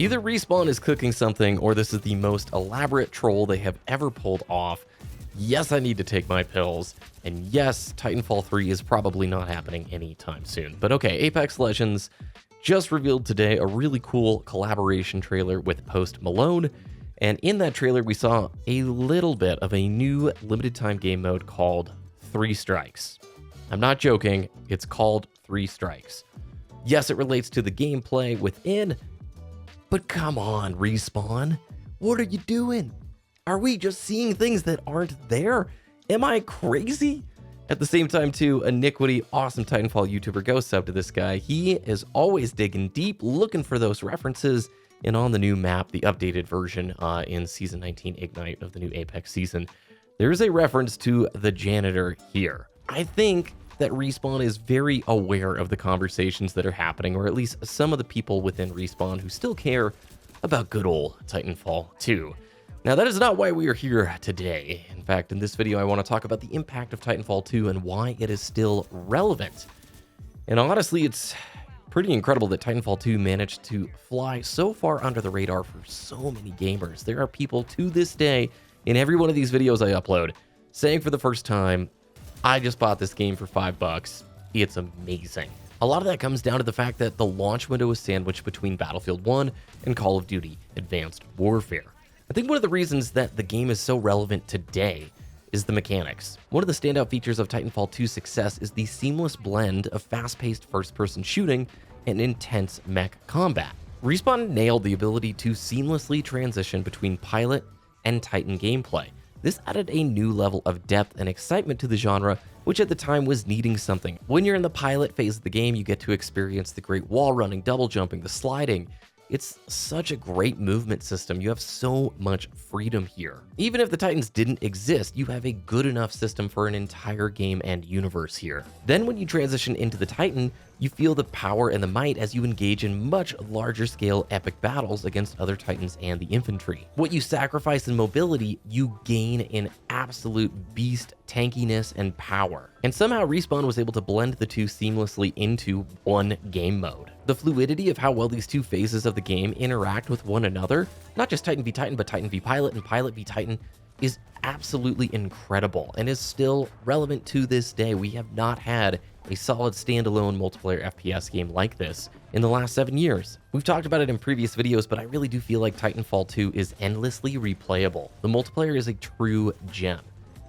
Either Respawn is cooking something, or this is the most elaborate troll they have ever pulled off. Yes, I need to take my pills, and yes, Titanfall 3 is probably not happening anytime soon. But okay, Apex Legends just revealed today a really cool collaboration trailer with Post Malone, and in that trailer we saw a little bit of a new limited time game mode called 3 Strikes. I'm not joking, it's called 3 Strikes. Yes, it relates to the gameplay within, but come on, Respawn. What are you doing? Are we just seeing things that aren't there? Am I crazy? At the same time, too, Iniquity, awesome Titanfall YouTuber, go sub to this guy. He is always digging deep, looking for those references. And on the new map, the updated version in Season 19 Ignite of the new Apex season, there is a reference to the janitor here. I think that Respawn is very aware of the conversations that are happening, or at least some of the people within Respawn who still care about good old Titanfall 2. Now, that is not why we are here today. In fact, in this video, I want to talk about the impact of Titanfall 2 and why it is still relevant. And honestly, it's pretty incredible that Titanfall 2 managed to fly so far under the radar for so many gamers. There are people to this day, in every one of these videos I upload, saying for the first time, I just bought this game for $5. It's amazing. A lot of that comes down to the fact that the launch window was sandwiched between Battlefield 1 and Call of Duty Advanced Warfare. I think one of the reasons that the game is so relevant today is the mechanics. One of the standout features of Titanfall 2's success is the seamless blend of fast-paced first-person shooting and intense mech combat. Respawn nailed the ability to seamlessly transition between pilot and Titan gameplay. This added a new level of depth and excitement to the genre, which at the time was needing something. When you're in the pilot phase of the game, you get to experience the great wall running, double jumping, the sliding. It's such a great movement system. You have so much freedom here. Even if the Titans didn't exist, you have a good enough system for an entire game and universe here. Then when you transition into the Titan, you feel the power and the might as you engage in much larger scale epic battles against other Titans and the infantry. What you sacrifice in mobility, you gain in absolute beast tankiness and power. And somehow Respawn was able to blend the two seamlessly into one game mode. The fluidity of how well these two phases of the game interact with one another, not just Titan v Titan, but Titan v Pilot and Pilot v Titan, is absolutely incredible and is still relevant to this day. We have not had a solid standalone multiplayer FPS game like this in the last 7 years. We've talked about it in previous videos, but I really do feel like Titanfall 2 is endlessly replayable. The multiplayer is a true gem.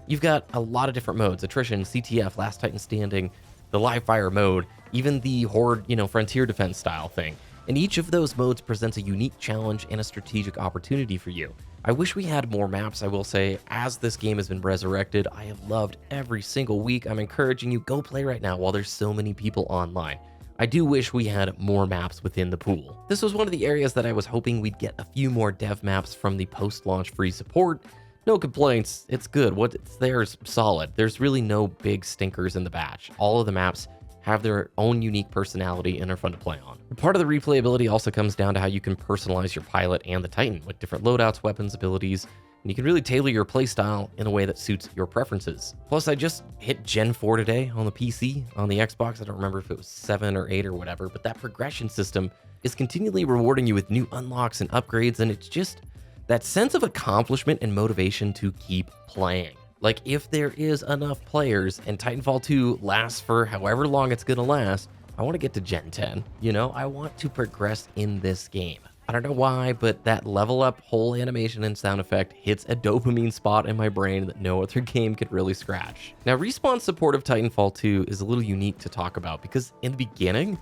You've got a lot of different modes: attrition, CTF, Last Titan Standing, the live fire mode, even the horde, frontier defense style thing. And each of those modes presents a unique challenge and a strategic opportunity for you. I wish we had more maps, I will say. As this game has been resurrected, I have loved every single week. I'm encouraging you, go play right now while there's so many people online. I do wish we had more maps within the pool. This was one of the areas that I was hoping we'd get a few more dev maps from the post-launch free support. No complaints, it's good. What's there is solid. There's really no big stinkers in the batch. All of the maps have their own unique personality and are fun to play on. Part of the replayability also comes down to how you can personalize your pilot and the Titan with different loadouts, weapons, abilities, and you can really tailor your playstyle in a way that suits your preferences. Plus, I just hit Gen 4 today on the PC. On the Xbox, I don't remember if it was 7 or 8 or whatever, but that progression system is continually rewarding you with new unlocks and upgrades, and it's just that sense of accomplishment and motivation to keep playing. Like, if there is enough players and Titanfall 2 lasts for however long it's gonna last, I want to get to Gen 10. I want to progress in this game. I don't know why, but that level up whole animation and sound effect hits a dopamine spot in my brain that no other game could really scratch. Now, Respawn's support of Titanfall 2 is a little unique to talk about because in the beginning,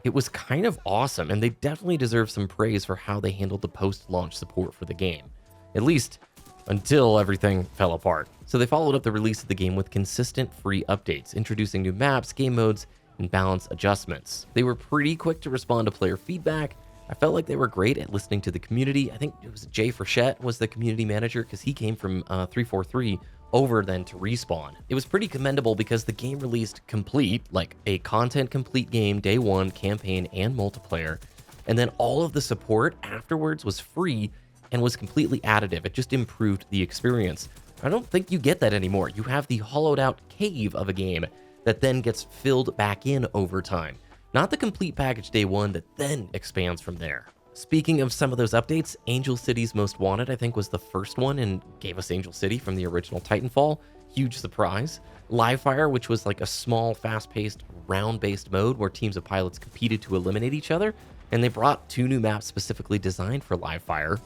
it was kind of awesome, and they definitely deserve some praise for how they handled the post-launch support for the game. At least until everything fell apart. So they followed up the release of the game with consistent free updates, introducing new maps, game modes, and balance adjustments. They were pretty quick to respond to player feedback. I felt like they were great at listening to the community. I think it was Jay Frechette was the community manager because he came from 343 over then to Respawn. It was pretty commendable because the game released complete, like a content complete game, day one, campaign and multiplayer. And then all of the support afterwards was free and was completely additive. It just improved the experience. I don't think you get that anymore. You have the hollowed out cave of a game that then gets filled back in over time. Not the complete package day one that then expands from there. Speaking of some of those updates, Angel City's Most Wanted, I think, was the first one and gave us Angel City from the original Titanfall. Huge surprise. Livefire, which was like a small, fast-paced, round-based mode where teams of pilots competed to eliminate each other, and they brought 2 new maps specifically designed for Livefire.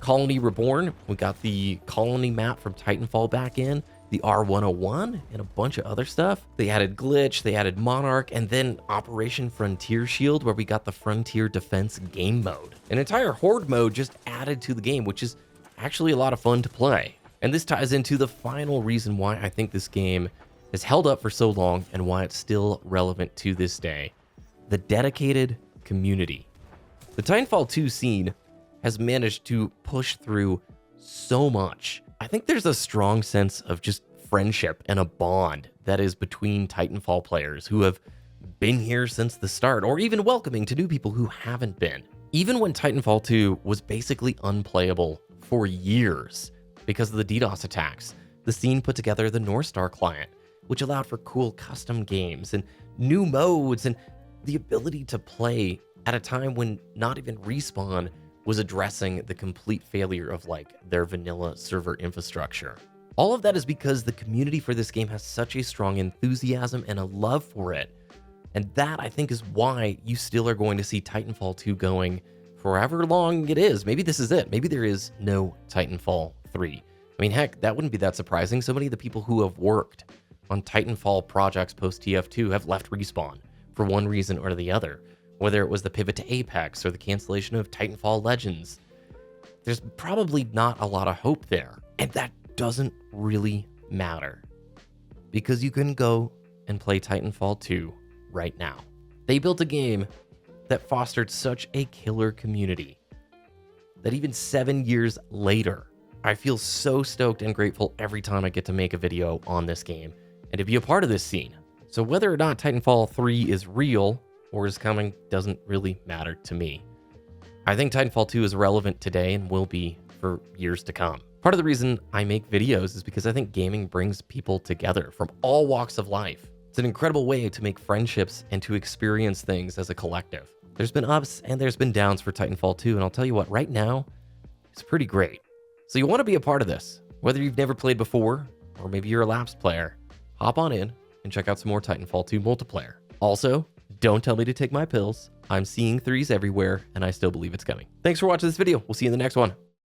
Colony Reborn, we got the Colony map from Titanfall back in, the R101, and a bunch of other stuff. They added Glitch, they added Monarch, and then Operation Frontier Shield, where we got the Frontier Defense game mode. An entire Horde mode just added to the game, which is actually a lot of fun to play. And this ties into the final reason why I think this game has held up for so long and why it's still relevant to this day. The dedicated community. The Titanfall 2 scene has managed to push through so much. I think there's a strong sense of just friendship and a bond that is between Titanfall players who have been here since the start, or even welcoming to new people who haven't been. Even when Titanfall 2 was basically unplayable for years because of the DDoS attacks, the scene put together the North Star client, which allowed for cool custom games and new modes and the ability to play at a time when not even Respawn was addressing the complete failure of like their vanilla server infrastructure. All of that is because the community for this game has such a strong enthusiasm and a love for it. And that, I think, is why you still are going to see Titanfall 2 going for however long it is. Maybe this is it. Maybe there is no Titanfall 3. I mean, heck, that wouldn't be that surprising. So many of the people who have worked on Titanfall projects post TF2 have left Respawn for one reason or the other. Whether it was the pivot to Apex or the cancellation of Titanfall Legends, there's probably not a lot of hope there. And that doesn't really matter because you can go and play Titanfall 2 right now. They built a game that fostered such a killer community that even 7 years later, I feel so stoked and grateful every time I get to make a video on this game and to be a part of this scene. So whether or not Titanfall 3 is real or is coming doesn't really matter to me. I think Titanfall 2 is relevant today and will be for years to come. Part of the reason I make videos is because I think gaming brings people together from all walks of life. It's an incredible way to make friendships and to experience things as a collective. There's been ups and there's been downs for Titanfall 2, and I'll tell you what, right now, it's pretty great. So you want to be a part of this, whether you've never played before, or maybe you're a lapsed player, hop on in and check out some more Titanfall 2 multiplayer. Also, don't tell me to take my pills. I'm seeing 3's everywhere, and I still believe it's coming. Thanks for watching this video. We'll see you in the next one.